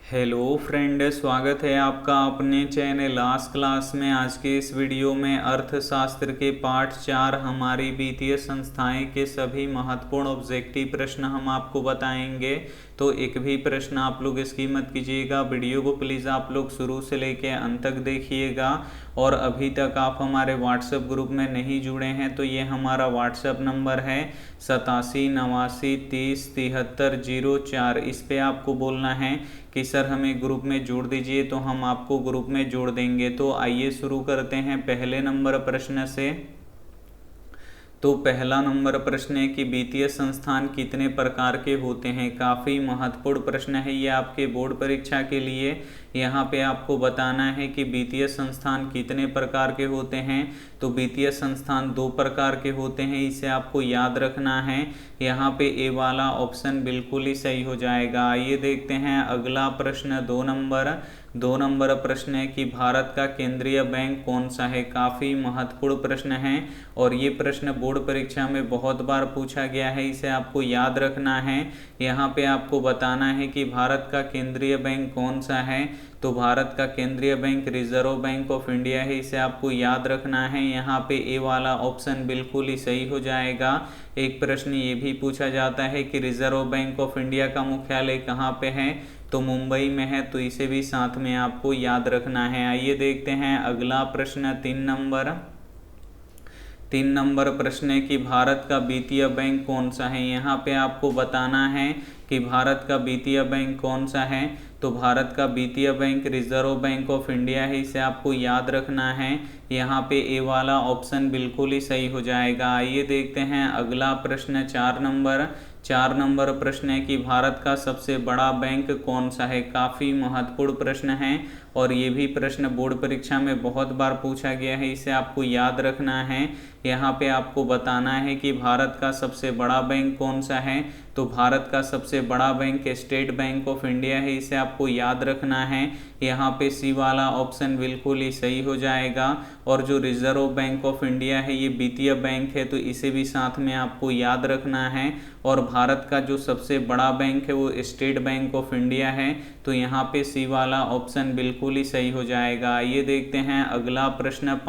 Hello friend, स्वागत है आपका अपने चैनल आज क्लास में। आज के इस वीडियो में अर्थशास्त्र के पार्ट 4 हमारी वित्तीय संस्थाएं के सभी महत्वपूर्ण ऑब्जेक्टिव प्रश्न हम आपको बताएंगे। तो एक भी प्रश्न आप लोग इसकी मत कीजिएगा। वीडियो को प्लीज़ आप लोग शुरू से लेकर अंत तक देखिएगा। और अभी तक आप हमारे व्हाट्सएप ग्रुप में नहीं जुड़े हैं तो ये हमारा व्हाट्सएप नंबर है 8789307304। इस पे आपको बोलना है कि सर हमें ग्रुप में जोड़ दीजिए, तो हम आपको ग्रुप में जोड़ देंगे। तो आइए शुरू करते हैं पहले नंबर प्रश्न से। तो पहला नंबर प्रश्न है कि वित्तीय संस्थान कितने प्रकार के होते हैं। काफ़ी महत्वपूर्ण प्रश्न है ये आपके बोर्ड परीक्षा के लिए। यहाँ पे आपको बताना है कि वित्तीय संस्थान कितने प्रकार के होते हैं। तो वित्तीय संस्थान दो प्रकार के होते हैं, इसे आपको याद रखना है। यहाँ पे ए वाला ऑप्शन बिल्कुल ही सही हो जाएगा। आइए देखते हैं अगला प्रश्न। दो नंबर प्रश्न है कि भारत का केंद्रीय बैंक कौन सा है। काफ़ी महत्वपूर्ण प्रश्न है और ये प्रश्न बोर्ड परीक्षा में बहुत बार पूछा गया है, इसे आपको याद रखना है। यहाँ पे आपको बताना है कि भारत का केंद्रीय बैंक कौन सा है। तो भारत का केंद्रीय bank reserve bank of India है, इसे आपको याद रखना है। यहाँ पे ए वाला ऑप्शन बिल्कुल ही सही हो जाएगा। एक प्रश्न ये भी पूछा जाता है कि रिजर्व बैंक ऑफ इंडिया का मुख्यालय कहाँ पे है। तो मुंबई में है, तो इसे भी साथ में आपको याद रखना है। आइए देखते हैं अगला प्रश्न। तीन नंबर प्रश्न है कि भारत का वित्तीय बैंक कौन सा है। यहाँ पे आपको बताना है कि भारत का वित्तीय बैंक कौन सा है। तो भारत का वित्तीय bank reserve bank of India है, इसे आपको याद रखना है। यहाँ पे ए वाला ऑप्शन बिल्कुल ही सही हो जाएगा। आइए देखते हैं अगला प्रश्न। चार नंबर प्रश्न है कि भारत का सबसे बड़ा बैंक कौन सा है। काफ़ी महत्वपूर्ण प्रश्न है और ये भी प्रश्न बोर्ड परीक्षा में बहुत बार पूछा गया है, इसे आपको याद रखना है। यहाँ पे आपको बताना है कि भारत का सबसे बड़ा बैंक कौन सा है। तो भारत का सबसे बड़ा bank state bank of India है, इसे आपको याद रखना है। यहाँ पे सी वाला ऑप्शन बिल्कुल ही सही हो जाएगा। और जो रिजर्व बैंक ऑफ इंडिया है ये वित्तीय बैंक है, तो इसे भी साथ में आपको याद रखना है। और भारत का जो सबसे बड़ा बैंक है वो स्टेट बैंक ऑफ इंडिया है, तो यहाँ पे सी वाला ऑप्शन बिल्कुल ही सही हो जाएगा। आइए देखते हैं अगला प्रश्न।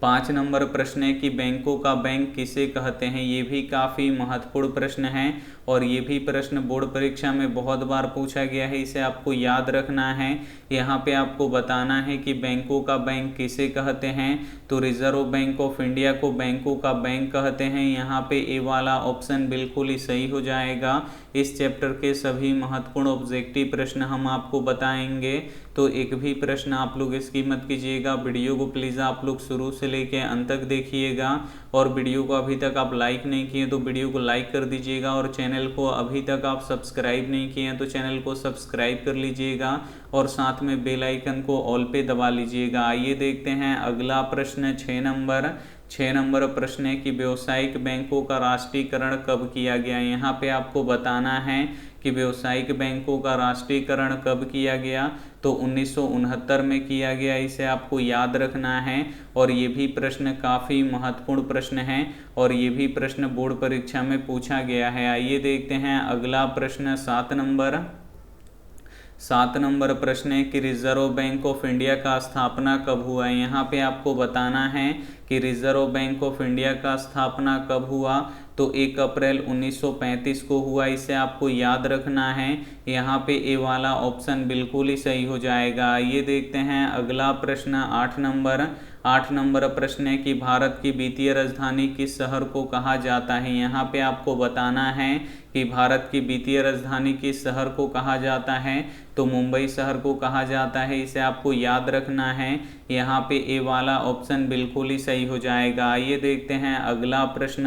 पाँच नंबर प्रश्न है कि बैंकों का बैंक किसे कहते हैं। ये भी काफ़ी महत्वपूर्ण प्रश्न है और ये भी प्रश्न बोर्ड परीक्षा में बहुत बार पूछा गया है, इसे आपको याद रखना है। यहाँ पे आपको बताना है कि बैंकों का बैंक किसे कहते हैं। तो रिजर्व बैंक ऑफ इंडिया को बैंकों का बैंक कहते हैं। यहाँ पे ए वाला ऑप्शन बिल्कुल ही सही हो जाएगा। इस चैप्टर के सभी महत्वपूर्ण ऑब्जेक्टिव प्रश्न हम आपको बताएंगे, तो एक भी प्रश्न आप लोग इसकी मत कीजिएगा। वीडियो को प्लीज़ आप लोग शुरू से लेके अंत तक देखिएगा। और वीडियो को अभी तक आप लाइक नहीं किए तो वीडियो को लाइक कर दीजिएगा। और चैनल को अभी तक आप सब्सक्राइब नहीं किए हैं तो चैनल को सब्सक्राइब कर लीजिएगा और साथ में बेल आइकन को ऑल पे दबा लीजिएगा। आइए देखते हैं अगला प्रश्न। 6 नंबर प्रश्न है कि व्यावसायिक बैंकों का राष्ट्रीयकरण कब किया गया। यहाँ पे आपको बताना है कि व्यावसायिक बैंकों का राष्ट्रीयकरण कब किया गया। तो 1969 में किया गया, इसे आपको याद रखना है। और ये भी प्रश्न काफ़ी महत्वपूर्ण प्रश्न है और ये भी प्रश्न बोर्ड परीक्षा में पूछा गया है। आइए देखते हैं अगला प्रश्न। 7 नंबर प्रश्न है कि रिजर्व बैंक ऑफ इंडिया का स्थापना कब हुआ है। यहाँ पे आपको बताना है कि रिजर्व बैंक ऑफ इंडिया का स्थापना कब हुआ। तो 1 अप्रैल 1935 को हुआ, इसे आपको याद रखना है। यहाँ पे ए वाला ऑप्शन बिल्कुल ही सही हो जाएगा। ये देखते हैं अगला प्रश्न। 8 नंबर प्रश्न है कि भारत की वित्तीय राजधानी किस शहर को कहा जाता है। यहाँ पे आपको बताना है कि भारत की वित्तीय राजधानी किस शहर को कहा जाता है। तो मुंबई शहर को कहा जाता है, इसे आपको याद रखना है। यहाँ पे ए वाला ऑप्शन बिल्कुल ही सही हो जाएगा। आइए देखते हैं अगला प्रश्न।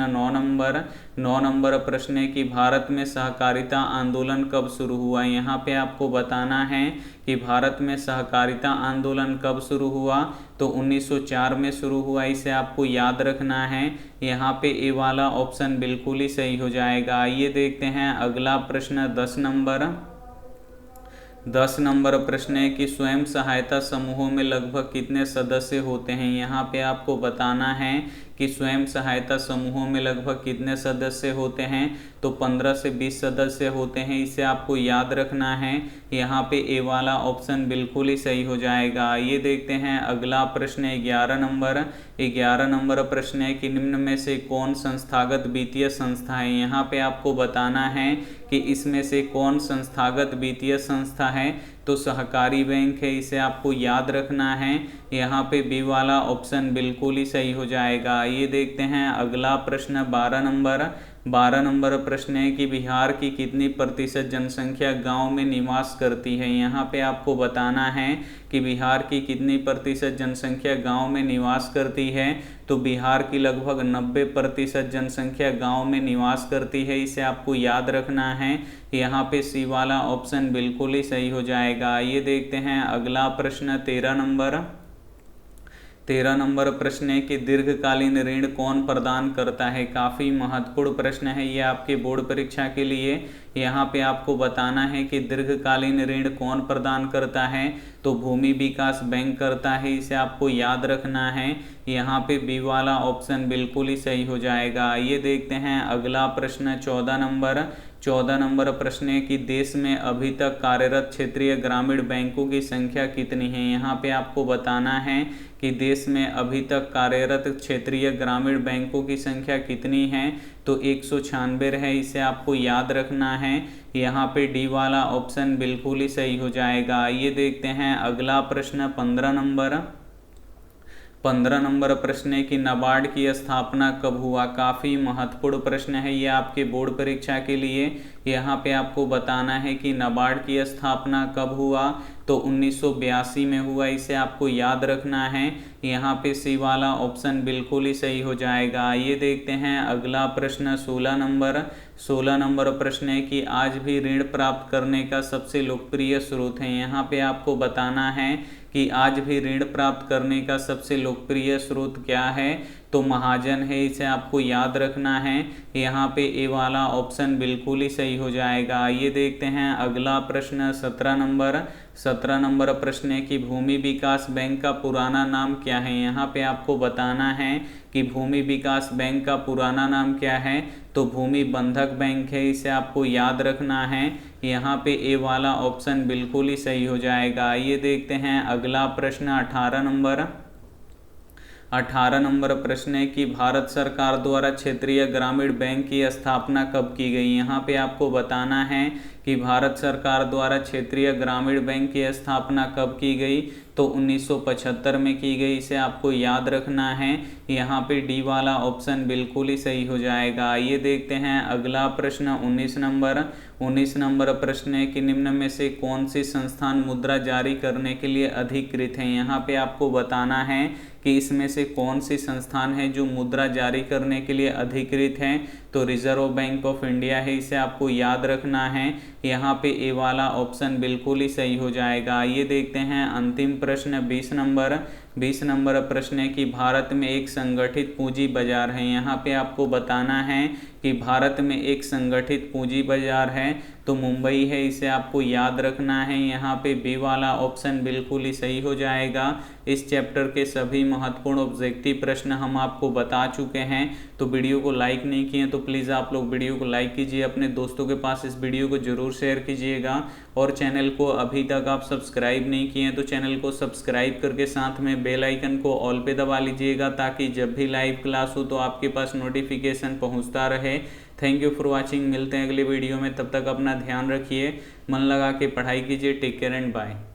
9 नंबर प्रश्न है कि भारत में सहकारिता आंदोलन कब शुरू हुआ। यहाँ पे आपको बताना है कि भारत में सहकारिता आंदोलन कब शुरू हुआ। तो 1904 में शुरू हुआ, इसे आपको याद रखना है। यहाँ पे ए वाला ऑप्शन बिल्कुल ही सही हो जाएगा। आइए देखते हैं अगला प्रश्न। 10 नंबर प्रश्न है कि स्वयं सहायता समूहों में लगभग कितने सदस्य होते हैं। यहाँ पे आपको बताना है कि स्वयं सहायता समूहों में लगभग कितने सदस्य होते हैं, तो 15 से 20 सदस्य होते हैं। इसे आपको याद रखना है। यहाँ पे ए वाला ऑप्शन बिल्कुल ही सही हो जाएगा। ये देखते हैं अगला प्रश्न 11 नंबर। 11 नंबर प्रश्न है कि निम्न में से कौन संस्थागत वित्तीय संस्था है। यहाँ पे आपको बताना है कि इसमें से कौन संस्थागत वित्तीय संस्था है, तो सहकारी बैंक है। इसे आपको याद रखना है। यहाँ पे बी वाला ऑप्शन बिल्कुल ही सही हो जाएगा। ये देखते हैं अगला प्रश्न 12 नंबर। 12 नंबर प्रश्न है कि बिहार की कितनी प्रतिशत जनसंख्या गांव में निवास करती है। यहाँ पे आपको बताना है कि बिहार की कितनी प्रतिशत जनसंख्या गांव में निवास करती है, तो बिहार की लगभग 90% जनसंख्या गांव में निवास करती है। इसे आपको याद रखना है। यहाँ पे सी वाला ऑप्शन बिल्कुल ही सही हो जाएगा। ये देखते हैं अगला प्रश्न 13 नंबर। 13 नंबर प्रश्न है कि दीर्घकालीन ऋण कौन प्रदान करता है। काफ़ी महत्वपूर्ण प्रश्न है ये आपके बोर्ड परीक्षा के लिए। यहाँ पे आपको बताना है कि दीर्घकालीन ऋण कौन प्रदान करता है, तो भूमि विकास बैंक करता है। इसे आपको याद रखना है। यहाँ पे बी वाला ऑप्शन बिल्कुल ही सही हो जाएगा। ये देखते हैं अगला प्रश्न 14 नंबर। 14 नंबर प्रश्न है कि देश में अभी तक कार्यरत क्षेत्रीय ग्रामीण बैंकों की संख्या कितनी है। यहाँ पे आपको बताना है कि देश में अभी तक कार्यरत क्षेत्रीय ग्रामीण बैंकों की संख्या कितनी है, तो 196 है। इसे आपको याद रखना है। यहाँ पे डी वाला ऑप्शन बिल्कुल ही सही हो जाएगा। ये देखते हैं अगला प्रश्न 15 नंबर। 15 नंबर प्रश्न है कि नाबार्ड की स्थापना कब हुआ। काफ़ी महत्वपूर्ण प्रश्न है ये आपके बोर्ड परीक्षा के लिए। यहाँ पे आपको बताना है कि नाबार्ड की स्थापना कब हुआ, तो 1982 में हुआ। इसे आपको याद रखना है। यहाँ पे सी वाला ऑप्शन बिल्कुल ही सही हो जाएगा। ये देखते हैं अगला प्रश्न 16 नंबर। 16 नंबर प्रश्न है कि आज भी ऋण प्राप्त करने का सबसे लोकप्रिय स्रोत है। यहाँ पे आपको बताना है कि आज भी ऋण प्राप्त करने का सबसे लोकप्रिय स्रोत क्या है, तो महाजन है। इसे आपको याद रखना है। यहाँ पे ए वाला ऑप्शन बिल्कुल ही सही हो जाएगा। ये देखते हैं अगला प्रश्न 17 नंबर। 17 नंबर प्रश्न है कि भूमि विकास बैंक का पुराना नाम क्या है। यहाँ पे आपको बताना है कि भूमि विकास बैंक का पुराना नाम क्या है, तो भूमि बंधक बैंक है। इसे आपको याद रखना है। यहाँ पे ए वाला ऑप्शन बिल्कुल ही सही हो जाएगा। ये देखते हैं अगला प्रश्न 18 नंबर। 18 नंबर प्रश्न है कि भारत सरकार द्वारा क्षेत्रीय ग्रामीण बैंक की स्थापना कब की गई। यहाँ पे आपको बताना है कि भारत सरकार द्वारा क्षेत्रीय ग्रामीण बैंक की स्थापना कब की गई, तो 1975 में की गई। इसे आपको याद रखना है। यहाँ पे डी वाला ऑप्शन बिल्कुल ही सही हो जाएगा। ये देखते हैं अगला प्रश्न 19 नंबर। 19 नंबर प्रश्न है कि निम्न में से कौन सी संस्थान मुद्रा जारी करने के लिए अधिकृत है। यहाँ पे आपको बताना है कि इसमें से कौन सी संस्थान है जो मुद्रा जारी करने के लिए अधिकृत है, तो रिजर्व बैंक ऑफ इंडिया है। इसे आपको याद रखना है। यहाँ पे ए वाला ऑप्शन बिल्कुल ही सही हो जाएगा। ये देखते हैं अंतिम प्रश्न 20 नंबर। 20 नंबर प्रश्न है कि भारत में एक संगठित पूंजी बाजार है। यहाँ पे आपको बताना है कि भारत में एक संगठित पूंजी बाजार है, तो मुंबई है। इसे आपको याद रखना है। यहाँ पे बी वाला ऑप्शन बिल्कुल ही सही हो जाएगा। इस चैप्टर के सभी महत्वपूर्ण ऑब्जेक्टिव प्रश्न हम आपको बता चुके हैं। तो वीडियो को लाइक नहीं किए तो प्लीज़ आप लोग वीडियो को लाइक कीजिए, अपने दोस्तों के पास इस वीडियो को जरूर शेयर कीजिएगा। और चैनल को अभी तक आप सब्सक्राइब नहीं किए हैं तो चैनल को सब्सक्राइब करके साथ में बेल आइकन को ऑल पे दबा लीजिएगा, ताकि जब भी लाइव क्लास हो तो आपके पास नोटिफिकेशन पहुंचता रहे। Thank you for watching. मिलते हैं अगले वीडियो में। तब तक अपना ध्यान रखिए, मन लगा के पढ़ाई कीजिए। Take care and bye.